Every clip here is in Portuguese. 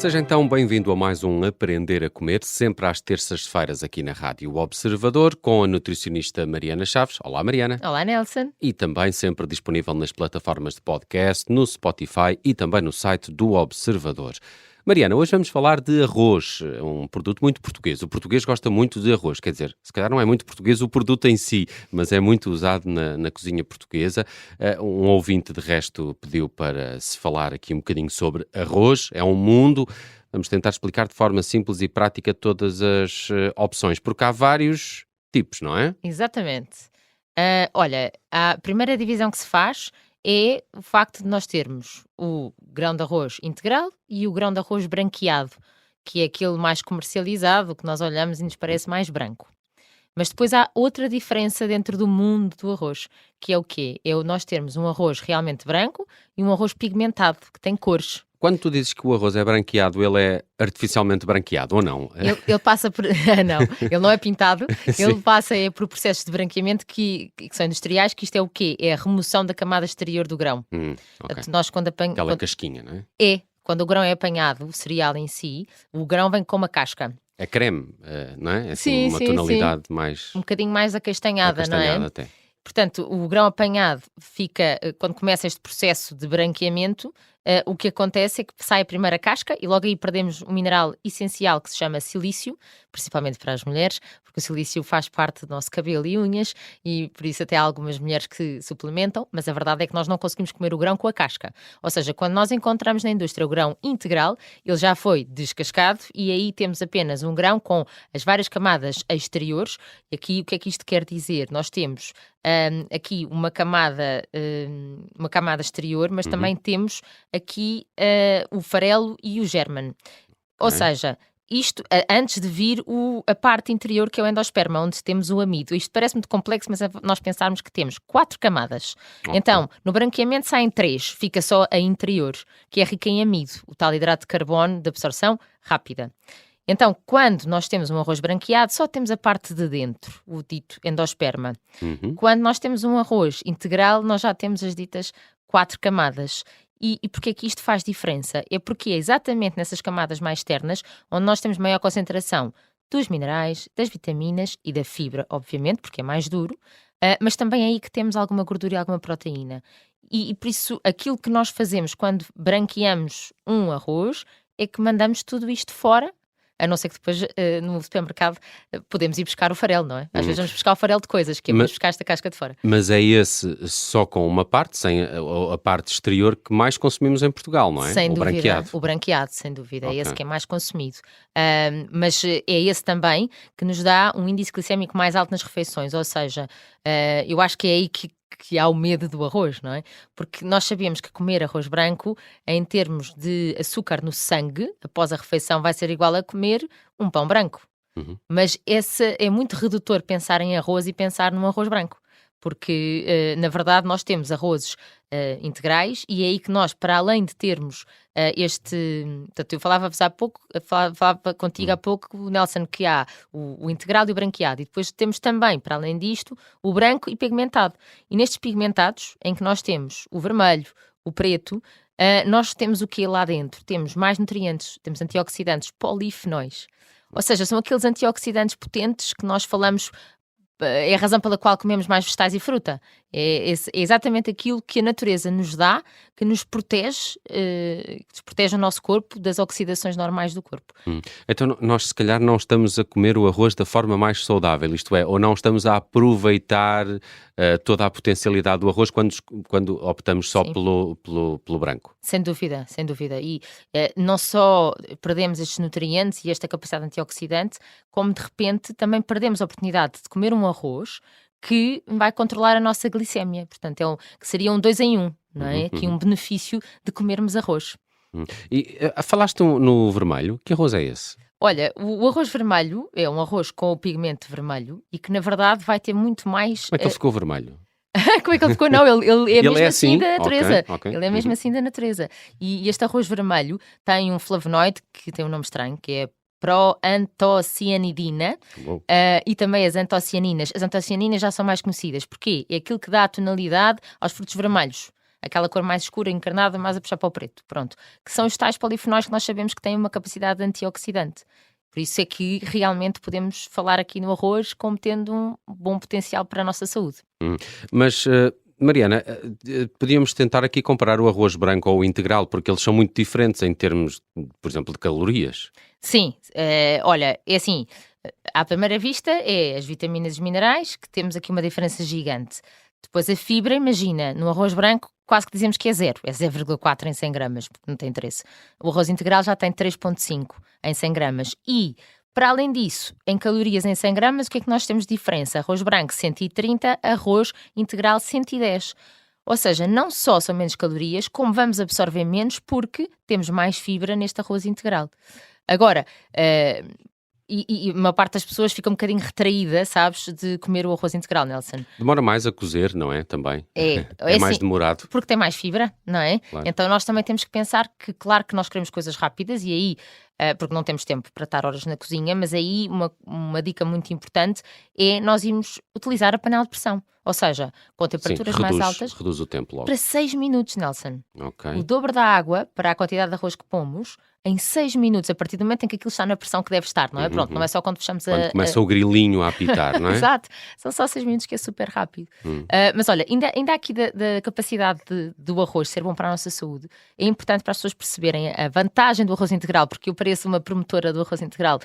Seja então bem-vindo a mais um Aprender a Comer, sempre às terças-feiras aqui na Rádio Observador, com a nutricionista Mariana Chaves. Olá, Mariana. Olá, Nelson. E também sempre disponível nas plataformas de podcast, no Spotify e também no site do Observador. Mariana, hoje vamos falar de arroz, um produto muito português. O português gosta muito de arroz, quer dizer, se calhar não é muito português o produto em si, mas é muito usado na cozinha portuguesa. Um ouvinte, de resto, pediu para se falar aqui um bocadinho sobre arroz. É um mundo. Vamos tentar explicar de forma simples e prática todas as opções, porque há vários tipos, não é? Exatamente. Olha, a primeira divisão que se faz é o facto de nós termos o grão de arroz integral e o grão de arroz branqueado, que é aquele mais comercializado, que nós olhamos e nos parece mais branco. Mas depois há outra diferença dentro do mundo do arroz, que é o quê? É nós termos um arroz realmente branco e um arroz pigmentado, que tem cores. Quando tu dizes que o arroz é branqueado, ele é artificialmente branqueado ou não? Ele passa por... Não, ele não é pintado, ele passa por processos de branqueamento que são industriais, que isto é o quê? É a remoção da camada exterior do grão. Okay. Portanto, nós Aquela casquinha, não é? Quando o grão é apanhado, o cereal em si, o grão vem com uma casca. É creme, não é? Assim, uma tonalidade mais... Um bocadinho mais acastanhada, não é? Até. Portanto, o grão apanhado fica, quando começa este processo de branqueamento, o que acontece é que sai a primeira casca e logo aí perdemos um mineral essencial que se chama silício, principalmente para as mulheres, porque o silício faz parte do nosso cabelo e unhas e por isso até há algumas mulheres que suplementam, mas a verdade é que nós não conseguimos comer o grão com a casca. Ou seja, quando nós encontramos na indústria o grão integral, ele já foi descascado e aí temos apenas um grão com as várias camadas exteriores. E aqui o que é que isto quer dizer? Nós temos aqui uma camada exterior, mas também temos aqui o farelo e o germen. Ou seja, isto antes de vir a parte interior, que é o endosperma, onde temos o amido. Isto parece muito complexo, mas é nós pensarmos que temos 4 camadas. Então, no branqueamento saem 3, fica só a interior, que é rica em amido, o tal hidrato de carbono de absorção rápida. Então, quando nós temos um arroz branqueado, só temos a parte de dentro, o dito endosperma. Quando nós temos um arroz integral, nós já temos as ditas 4 camadas. E porquê é que isto faz diferença? É porque é exatamente nessas camadas mais externas onde nós temos maior concentração dos minerais, das vitaminas e da fibra, obviamente, porque é mais duro, mas também é aí que temos alguma gordura e alguma proteína. E por isso, aquilo que nós fazemos quando branqueamos um arroz é que mandamos tudo isto fora, a não ser que depois no supermercado podemos ir buscar o farelo, não é? Às vezes vamos buscar o farelo de coisas, que é vamos buscar esta casca de fora. Mas é esse só com uma parte, sem a parte exterior, que mais consumimos em Portugal, não é? Sem dúvida, branqueado. O branqueado, sem dúvida, é esse que é mais consumido. Mas é esse também que nos dá um índice glicémico mais alto nas refeições, ou seja, eu acho que é aí que há o medo do arroz, não é? Porque nós sabemos que comer arroz branco, em termos de açúcar no sangue, após a refeição, vai ser igual a comer um pão branco. Mas esse é muito redutor pensar em arroz e pensar num arroz branco. Porque, na verdade, nós temos arrozes integrais e é aí que nós, para além de termos Portanto, eu falava-vos há pouco, falava contigo há pouco, Nelson, que há o integral e o branqueado. E depois temos também, para além disto, o branco e pigmentado. E nestes pigmentados, em que nós temos o vermelho, o preto, nós temos o que lá dentro? Temos mais nutrientes, temos antioxidantes, polifenóis. Ou seja, são aqueles antioxidantes potentes que nós falamos. É a razão pela qual comemos mais vegetais e fruta. É exatamente aquilo que a natureza nos dá, que nos protege o nosso corpo das oxidações normais do corpo. Então nós se calhar não estamos a comer o arroz da forma mais saudável, isto é, ou não estamos a aproveitar toda a potencialidade do arroz quando optamos só pelo branco. Sem dúvida, sem dúvida. E não só perdemos estes nutrientes e esta capacidade antioxidante, como de repente também perdemos a oportunidade de comer um arroz que vai controlar a nossa glicémia. Portanto, que seria um 2 em 1, não é? Aqui um benefício de comermos arroz. E falaste no vermelho, que arroz é esse? Olha, o arroz vermelho é um arroz com o pigmento vermelho e que na verdade vai ter muito mais... Como é que ele ficou vermelho? Como é que ele ficou? Não, ele é mesmo assim da natureza. Okay. Ele é mesmo assim da natureza. E este arroz vermelho tem um flavonoide que tem um nome estranho, que é proantocianidina, e também as antocianinas. As antocianinas já são mais conhecidas. Porquê? É aquilo que dá a tonalidade aos frutos vermelhos. aquela cor mais escura, encarnada, mais a puxar para o preto, pronto. Que são os tais polifenóis que nós sabemos que têm uma capacidade antioxidante. Por isso é que realmente podemos falar aqui no arroz como tendo um bom potencial para a nossa saúde. Mas, Mariana, podíamos tentar aqui comparar o arroz branco ou o integral, porque eles são muito diferentes em termos, por exemplo, de calorias. Sim, olha, é assim, à primeira vista é as vitaminas e os minerais, que temos aqui uma diferença gigante. Depois a fibra, imagina, no arroz branco quase que dizemos que é 0,4 em 100 gramas, porque não tem interesse. O arroz integral já tem 3,5 em 100 gramas. E, para além disso, em calorias em 100 gramas, o que é que nós temos de diferença? Arroz branco 130, arroz integral 110. Ou seja, não só são menos calorias, como vamos absorver menos porque temos mais fibra neste arroz integral. Agora, e uma parte das pessoas fica um bocadinho retraída, sabes, de comer o arroz integral, Nelson. Demora mais a cozer, não é? Também. É mais assim, demorado. Porque tem mais fibra, não é? Claro. Então nós também temos que pensar que, claro que nós queremos coisas rápidas e aí, porque não temos tempo para estar horas na cozinha, mas aí uma dica muito importante é nós irmos utilizar a panela de pressão. Ou seja, com temperaturas mais altas, reduz o tempo logo. para 6 minutos, Nelson. Ok. O dobro da água para a quantidade de arroz que pomos em 6 minutos, a partir do momento em que aquilo está na pressão que deve estar, não é? Pronto, não é só quando fechamos Quando começa o grilinho a apitar, não é? Exato, são só 6 minutos que é super rápido. Mas olha, ainda aqui da capacidade do arroz ser bom para a nossa saúde, é importante para as pessoas perceberem a vantagem do arroz integral, porque eu pareço uma promotora do arroz integral,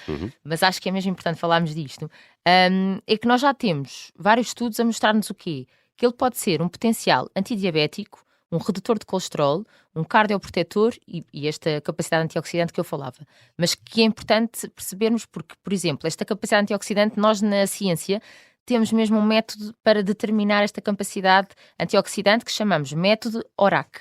mas acho que é mesmo importante falarmos disto, é que nós já temos vários estudos a mostrar-nos o quê? Que ele pode ser um potencial antidiabético, um redutor de colesterol, um cardioprotetor e esta capacidade antioxidante que eu falava. Mas que é importante percebermos porque, por exemplo, esta capacidade antioxidante, nós na ciência temos mesmo um método para determinar esta capacidade antioxidante que chamamos método ORAC.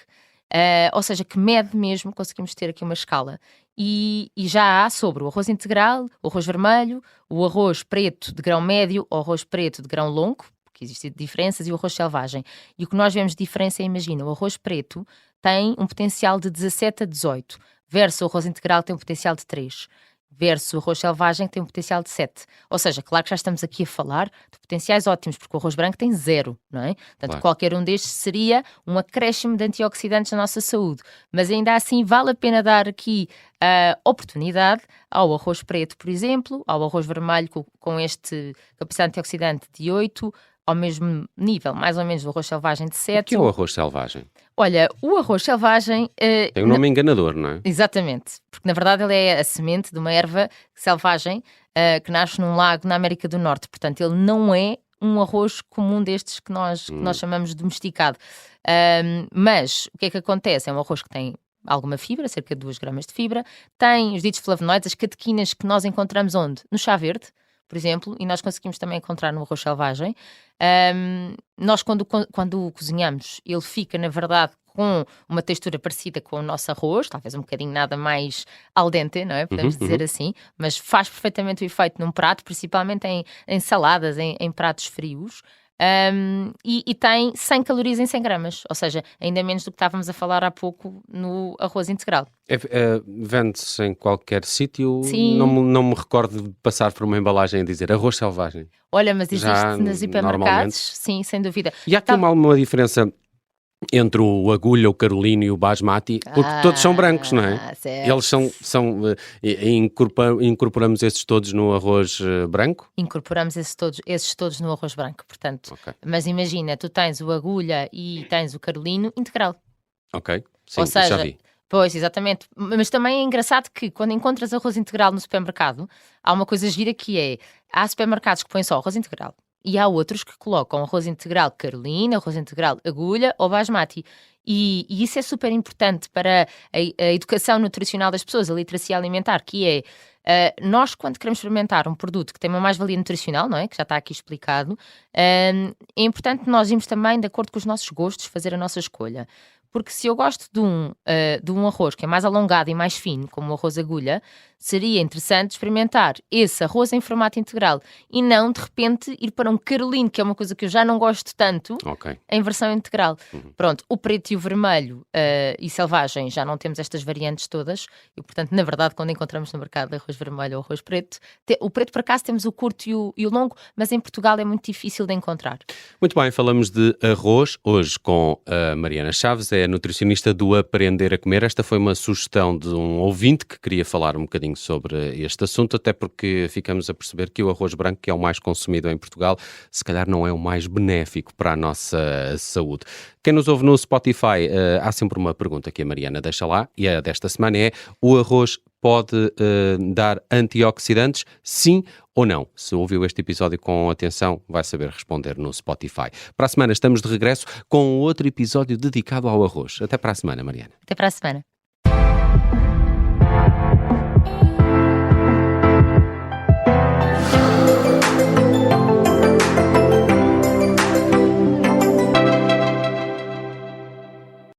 Ou seja, que mede mesmo, conseguimos ter aqui uma escala. E já há sobre o arroz integral, o arroz vermelho, o arroz preto de grão médio ou arroz preto de grão longo, que existem diferenças, e o arroz selvagem. E o que nós vemos de diferença é, imagina, o arroz preto tem um potencial de 17 a 18, versus o arroz integral tem um potencial de 3, versus o arroz selvagem que tem um potencial de 7. Ou seja, claro que já estamos aqui a falar de potenciais ótimos, porque o arroz branco tem 0, não é? Portanto, Claro. qualquer um destes seria um acréscimo de antioxidantes na nossa saúde. Mas ainda assim vale a pena dar aqui a oportunidade ao arroz preto, por exemplo, ao arroz vermelho com este capacidade antioxidante de 8, ao mesmo nível, mais ou menos, do arroz selvagem de O 7. que é o arroz selvagem? Olha, o arroz selvagem... Tem um nome enganador, não é? Exatamente, porque na verdade ele é a semente de uma erva selvagem que nasce num lago na América do Norte. Portanto, ele não é um arroz comum destes que nós chamamos de domesticado. Mas o que é que acontece? É um arroz que tem alguma fibra, cerca de 2 gramas de fibra, tem os ditos flavonoides, as catequinas que nós encontramos onde? No chá verde, por exemplo, e nós conseguimos também encontrar no arroz selvagem. Nós, quando o cozinhamos, ele fica, na verdade, com uma textura parecida com o nosso arroz, talvez um bocadinho nada mais al dente, não é? Podemos dizer assim, mas faz perfeitamente o efeito num prato, principalmente em saladas, em pratos frios. E tem 100 calorias em 100 gramas, ou seja, ainda menos do que estávamos a falar há pouco no arroz integral. Vende-se em qualquer sítio? Sim. Não me recordo de passar por uma embalagem a dizer arroz selvagem. Olha, mas existe Já nos hipermercados, normalmente. sim, sem dúvida. E há aqui uma diferença entre o agulha, o carolino e o basmati, porque todos são brancos, não é? Certo. Eles incorporamos esses todos no arroz branco? Incorporamos esses todos no arroz branco, portanto. Ok. Mas imagina, tu tens o agulha e tens o carolino integral. Ok, sim, Ou seja, já vi. Pois, exatamente. Mas também é engraçado que quando encontras arroz integral no supermercado, há uma coisa gira que é, há supermercados que põem só arroz integral e há outros que colocam arroz integral carolina, arroz integral agulha ou basmati. E isso é super importante para a educação nutricional das pessoas, a literacia alimentar, que é, nós quando queremos experimentar um produto que tem uma mais-valia nutricional, não é? Que já está aqui explicado, é importante nós irmos também de acordo com os nossos gostos fazer a nossa escolha. Porque se eu gosto de um arroz que é mais alongado e mais fino, como o arroz agulha, seria interessante experimentar esse arroz em formato integral e não, de repente, ir para um carolino, que é uma coisa que eu já não gosto tanto, em versão integral. Pronto, o preto e o vermelho e selvagem já não temos estas variantes todas e, portanto, na verdade, quando encontramos no mercado arroz vermelho ou arroz preto, o preto, por acaso, temos o curto e o longo, mas em Portugal é muito difícil de encontrar. Muito bem, falamos de arroz hoje com a Mariana Chaves, é nutricionista do Aprender a Comer. Esta foi uma sugestão de um ouvinte que queria falar um bocadinho sobre este assunto, até porque ficamos a perceber que o arroz branco, que é o mais consumido em Portugal, se calhar não é o mais benéfico para a nossa saúde. Quem nos ouve no Spotify, há sempre uma pergunta que a Mariana deixa lá, e a desta semana é: o arroz pode dar antioxidantes, sim ou não? Se ouviu este episódio com atenção, vai saber responder no Spotify. Para a semana estamos de regresso com outro episódio dedicado ao arroz. Até para a semana, Mariana. Até para a semana.